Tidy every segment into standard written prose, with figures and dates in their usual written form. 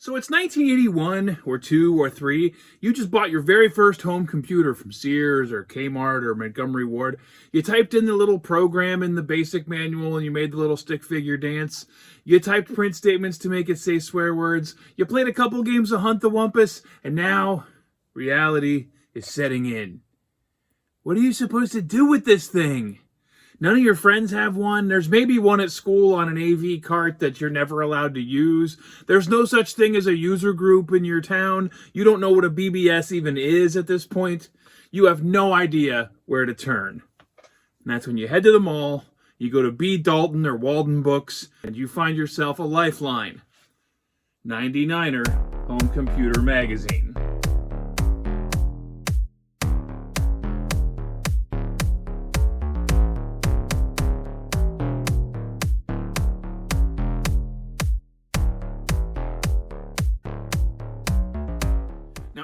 So it's 1981 or 2 or 3. You just bought your very first home computer from Sears or Kmart or Montgomery Ward. You typed in the little program in the basic manual and you made the little stick figure dance. You typed print statements to make it say swear words. You played a couple games of Hunt the Wumpus, and now reality is setting in. What are you supposed to do with this thing? None of your friends have one. There's maybe one at school on an AV cart that you're never allowed to use. There's no such thing as a user group in your town. You don't know what a BBS even is at this point. You have no idea where to turn. And that's when you head to the mall, you go to B. Dalton or Walden Books, and you find yourself a lifeline. 99'er Home Computer Magazine.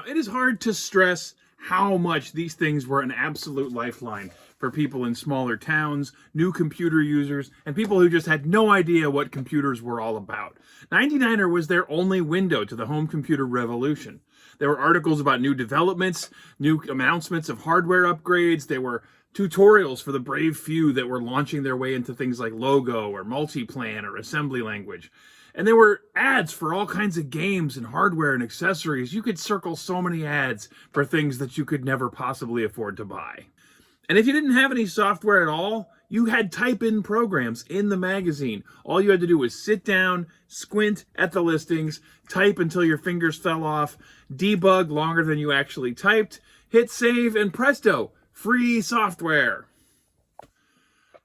It is hard to stress how much these things were an absolute lifeline for people in smaller towns, new computer users, and people who just had no idea what computers were all about. 99'er was their only window to the home computer revolution. There were articles about new developments, new announcements of hardware upgrades. There were tutorials for the brave few that were launching their way into things like Logo or Multiplan or assembly language. And there were ads for all kinds of games and hardware and accessories. You could circle so many ads for things that you could never possibly afford to buy. And if you didn't have any software at all, you had type-in programs in the magazine. All you had to do was sit down, squint at the listings, type until your fingers fell off, debug longer than you actually typed, hit save, and presto, free software.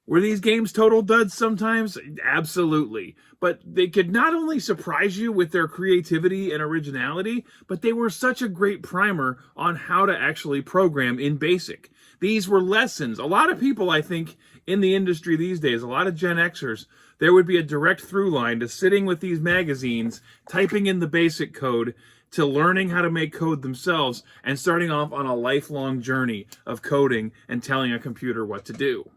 Were these games total duds sometimes? Absolutely. But they could not only surprise you with their creativity and originality, but they were such a great primer on how to actually program in BASIC. These were lessons. A lot of people, I think, in the industry these days, a lot of Gen Xers, there would be a direct through line to sitting with these magazines, typing in the BASIC code, to learning how to make code themselves, and starting off on a lifelong journey of coding and telling a computer what to do.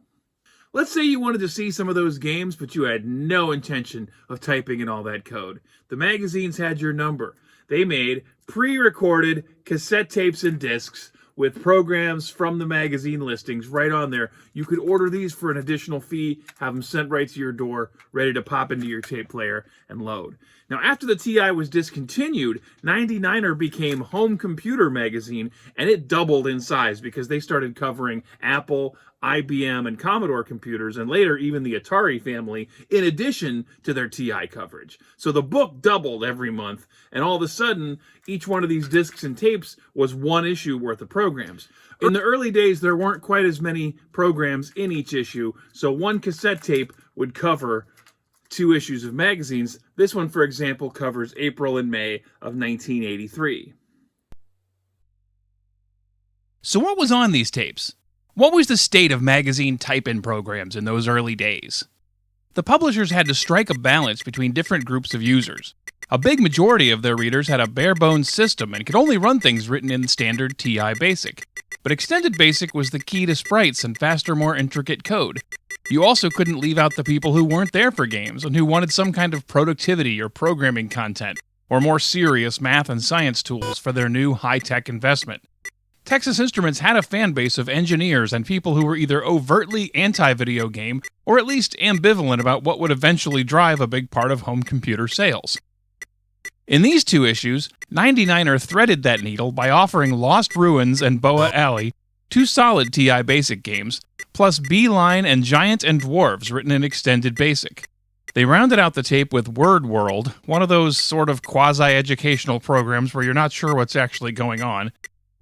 Let's say you wanted to see some of those games, but you had no intention of typing in all that code. The magazines had your number. They made pre-recorded cassette tapes and discs with programs from the magazine listings right on there. You could order these for an additional fee, have them sent right to your door, ready to pop into your tape player and load. Now, after the TI was discontinued, 99'er became Home Computer Magazine, and it doubled in size because they started covering Apple, IBM, and Commodore computers, and later even the Atari family, in addition to their TI coverage. So the book doubled every month, and all of a sudden, each one of these discs and tapes was one issue worth of programs. In the early days, there weren't quite as many programs in each issue, so one cassette tape would cover 2 issues of magazines. This one, for example, covers April and May of 1983. So what was on these tapes? What was the state of magazine type-in programs in those early days? The publishers had to strike a balance between different groups of users. A big majority of their readers had a bare-bones system and could only run things written in standard TI BASIC. But Extended BASIC was the key to sprites and faster, more intricate code. You also couldn't leave out the people who weren't there for games and who wanted some kind of productivity or programming content, or more serious math and science tools for their new high-tech investment. Texas Instruments had a fan base of engineers and people who were either overtly anti-video game or at least ambivalent about what would eventually drive a big part of home computer sales. In these 2 issues, 99'er threaded that needle by offering Lost Ruins and Boa Alley, 2 solid TI BASIC games, plus Beeline and Giant and Dwarfs written in Extended BASIC. They rounded out the tape with Word World, one of those sort of quasi-educational programs where you're not sure what's actually going on,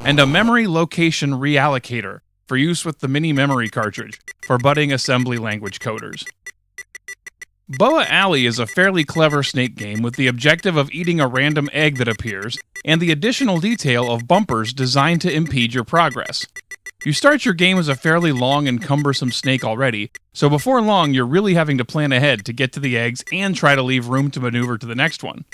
and a memory location reallocator for use with the mini memory cartridge for budding assembly language coders. Boa Alley is a fairly clever snake game with the objective of eating a random egg that appears, and the additional detail of bumpers designed to impede your progress. You start your game as a fairly long and cumbersome snake already, so before long you're really having to plan ahead to get to the eggs and try to leave room to maneuver to the next one.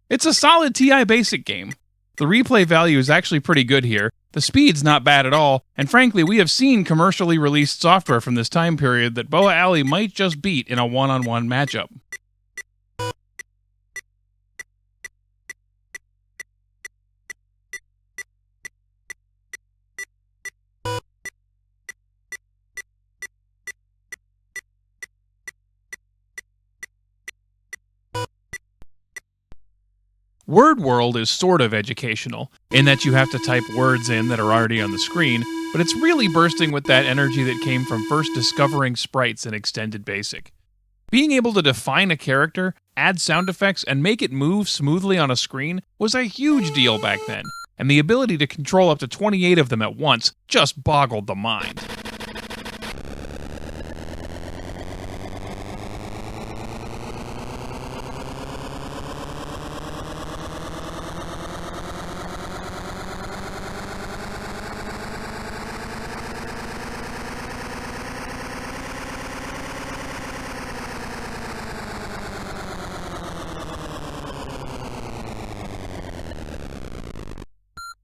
It's a solid TI BASIC game. The replay value is actually pretty good here, the speed's not bad at all, and frankly we have seen commercially released software from this time period that Boa Alley might just beat in a one-on-one matchup. Word World is sort of educational, in that you have to type words in that are already on the screen, but it's really bursting with that energy that came from first discovering sprites in Extended Basic. Being able to define a character, add sound effects, and make it move smoothly on a screen was a huge deal back then, and the ability to control up to 28 of them at once just boggled the mind.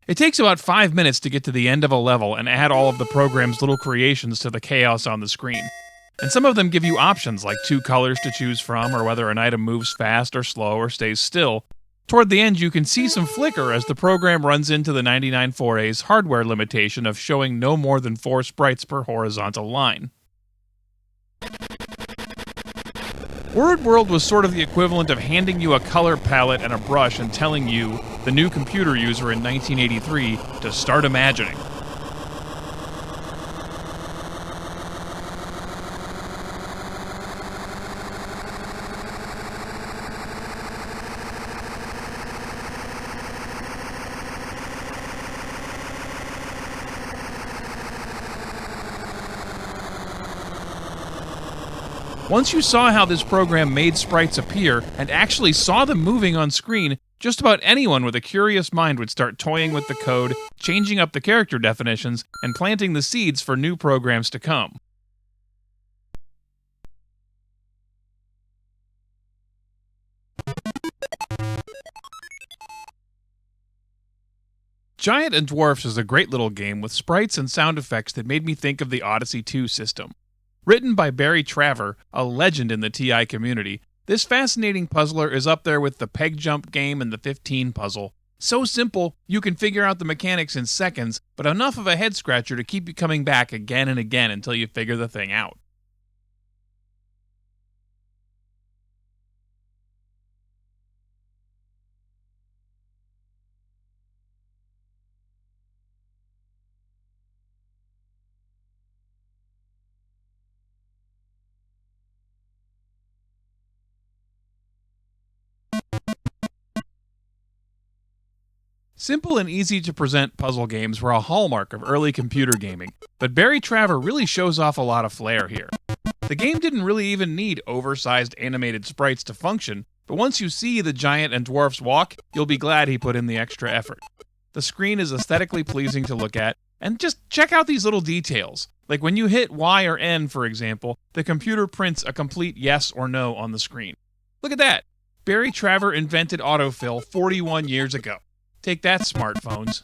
It takes about 5 minutes to get to the end of a level and add all of the program's little creations to the chaos on the screen. And some of them give you options like 2 colors to choose from, or whether an item moves fast or slow or stays still. Toward the end, you can see some flicker as the program runs into the 99'er's hardware limitation of showing no more than 4 sprites per horizontal line. Word World was sort of the equivalent of handing you a color palette and a brush and telling you, the new computer user in 1983, to start imagining. Once you saw how this program made sprites appear and actually saw them moving on screen, just about anyone with a curious mind would start toying with the code, changing up the character definitions, and planting the seeds for new programs to come. Giant and Dwarfs is a great little game with sprites and sound effects that made me think of the Odyssey 2 system. Written by Barry Traver, a legend in the TI community, this fascinating puzzler is up there with the peg jump game and the 15 puzzle. So simple, you can figure out the mechanics in seconds, but enough of a head scratcher to keep you coming back again and again until you figure the thing out. Simple and easy to present puzzle games were a hallmark of early computer gaming, but Barry Traver really shows off a lot of flair here. The game didn't really even need oversized animated sprites to function, but once you see the giant and dwarfs walk, you'll be glad he put in the extra effort. The screen is aesthetically pleasing to look at, and just check out these little details. Like when you hit Y or N, for example, the computer prints a complete yes or no on the screen. Look at that! Barry Traver invented autofill 41 years ago. Take that, smartphones.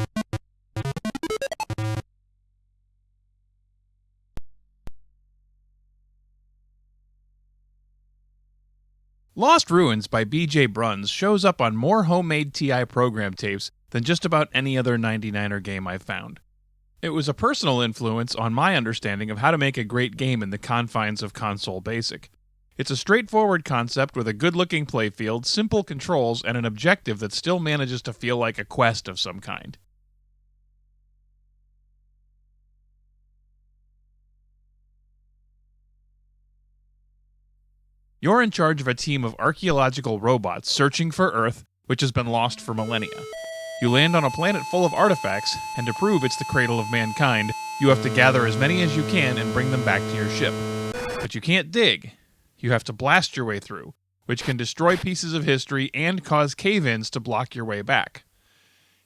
Lost Ruins by B.J. Bruns shows up on more homemade TI program tapes than just about any other 99'er game I've found. It was a personal influence on my understanding of how to make a great game in the confines of console basic. It's a straightforward concept with a good-looking playfield, simple controls, and an objective that still manages to feel like a quest of some kind. You're in charge of a team of archaeological robots searching for Earth, which has been lost for millennia. You land on a planet full of artifacts, and to prove it's the cradle of mankind, you have to gather as many as you can and bring them back to your ship. But you can't dig. You have to blast your way through, which can destroy pieces of history and cause cave-ins to block your way back.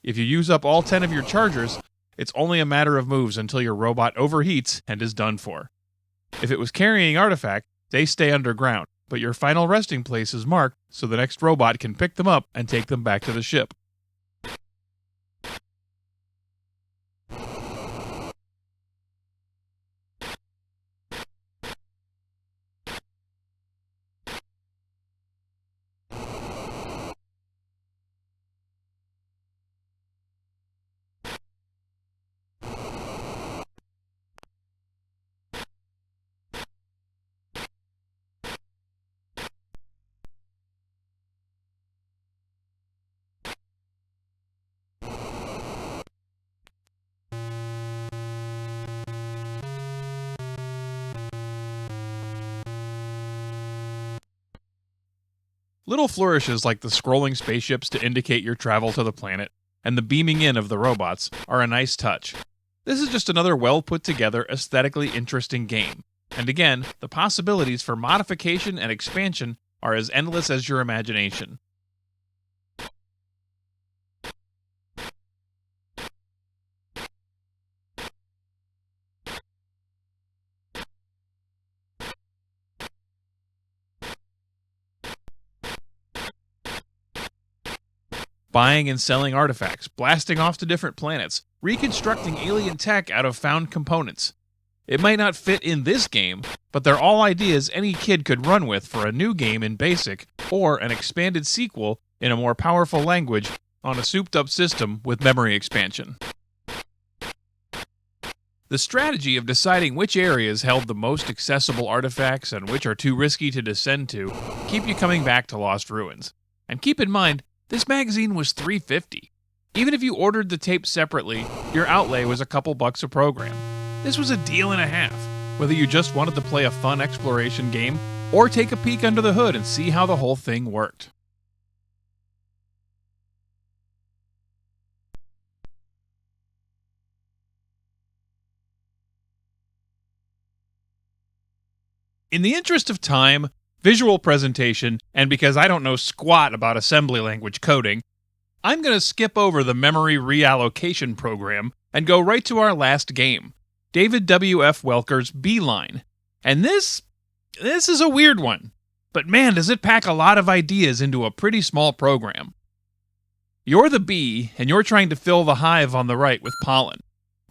If you use up all 10 of your chargers, it's only a matter of moves until your robot overheats and is done for. If it was carrying artifact, they stay underground, but your final resting place is marked so the next robot can pick them up and take them back to the ship. Little flourishes like the scrolling spaceships to indicate your travel to the planet, and the beaming in of the robots are a nice touch. This is just another well put together, aesthetically interesting game. And again, the possibilities for modification and expansion are as endless as your imagination. Buying and selling artifacts, blasting off to different planets, reconstructing alien tech out of found components. It might not fit in this game, but they're all ideas any kid could run with for a new game in BASIC, or an expanded sequel in a more powerful language on a souped-up system with memory expansion. The strategy of deciding which areas held the most accessible artifacts and which are too risky to descend to keep you coming back to Lost Ruins. And keep in mind, this magazine was $3.50. Even if you ordered the tape separately, your outlay was a couple bucks a program. This was a deal and a half, whether you just wanted to play a fun exploration game or take a peek under the hood and see how the whole thing worked. In the interest of time, visual presentation, and because I don't know squat about assembly language coding, I'm going to skip over the memory reallocation program and go right to our last game, David W. F. Welker's Beeline. And this is a weird one, but man, does it pack a lot of ideas into a pretty small program. You're the bee, and you're trying to fill the hive on the right with pollen.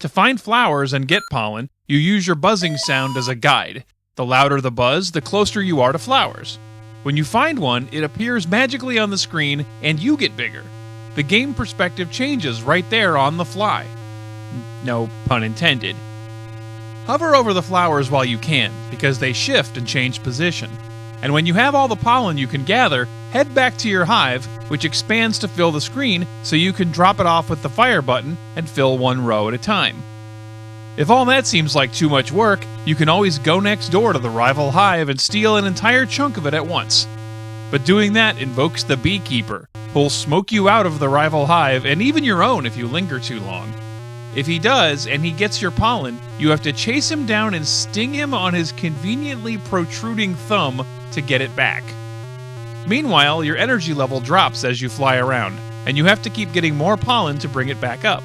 To find flowers and get pollen, you use your buzzing sound as a guide. The louder the buzz, the closer you are to flowers. When you find one, it appears magically on the screen, and you get bigger. The game perspective changes right there on the fly. No pun intended. Hover over the flowers while you can, because they shift and change position. And when you have all the pollen you can gather, head back to your hive, which expands to fill the screen so you can drop it off with the fire button and fill one row at a time. If all that seems like too much work, you can always go next door to the rival hive and steal an entire chunk of it at once. But doing that invokes the beekeeper, who'll smoke you out of the rival hive and even your own if you linger too long. If he does, and he gets your pollen, you have to chase him down and sting him on his conveniently protruding thumb to get it back. Meanwhile, your energy level drops as you fly around, and you have to keep getting more pollen to bring it back up.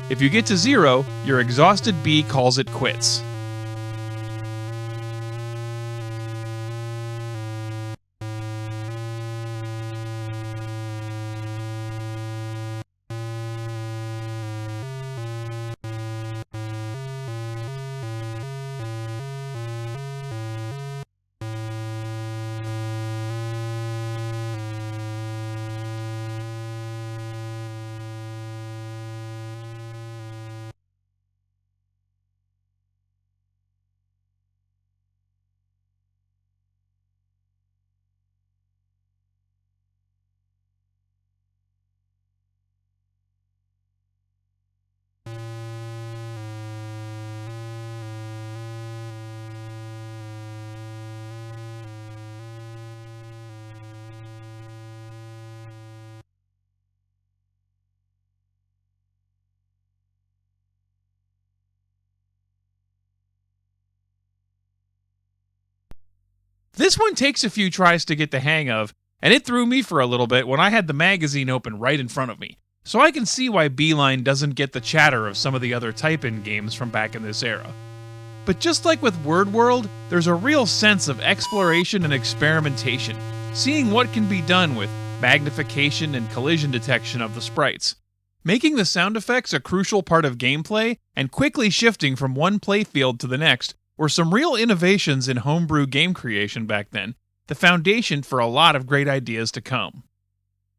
If you get to 0, your exhausted bee calls it quits. This one takes a few tries to get the hang of, and it threw me for a little bit when I had the magazine open right in front of me, so I can see why Beeline doesn't get the chatter of some of the other type-in games from back in this era. But just like with Word World, there's a real sense of exploration and experimentation, seeing what can be done with magnification and collision detection of the sprites. Making the sound effects a crucial part of gameplay, and quickly shifting from one playfield to the next, were some real innovations in homebrew game creation back then, the foundation for a lot of great ideas to come.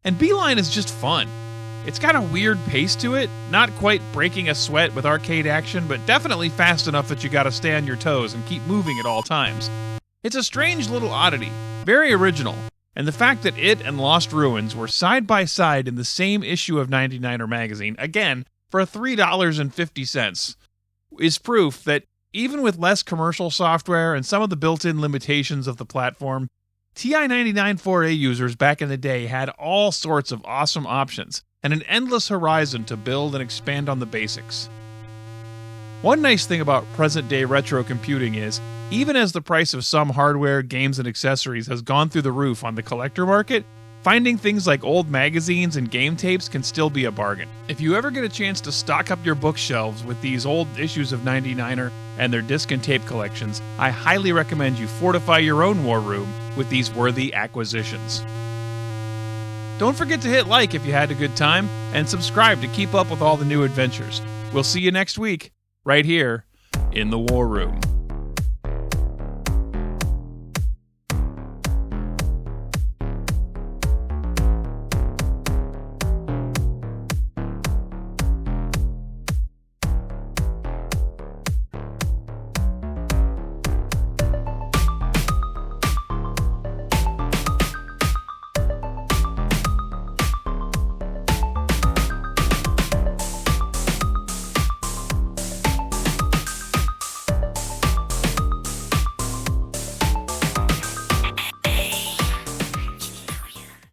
And Beeline is just fun. It's got a weird pace to it, not quite breaking a sweat with arcade action, but definitely fast enough that you gotta stay on your toes and keep moving at all times. It's a strange little oddity, very original, and the fact that it and Lost Ruins were side by side in the same issue of 99'er magazine, again, for $3.50, is proof that even with less commercial software and some of the built-in limitations of the platform, TI 99 4A users back in the day had all sorts of awesome options and an endless horizon to build and expand on the basics. One nice thing about present-day retro computing is, even as the price of some hardware, games, and accessories has gone through the roof on the collector market, finding things like old magazines and game tapes can still be a bargain. If you ever get a chance to stock up your bookshelves with these old issues of 99'er and their disc and tape collections, I highly recommend you fortify your own war room with these worthy acquisitions. Don't forget to hit like if you had a good time, and subscribe to keep up with all the new adventures. We'll see you next week, right here in the War Room.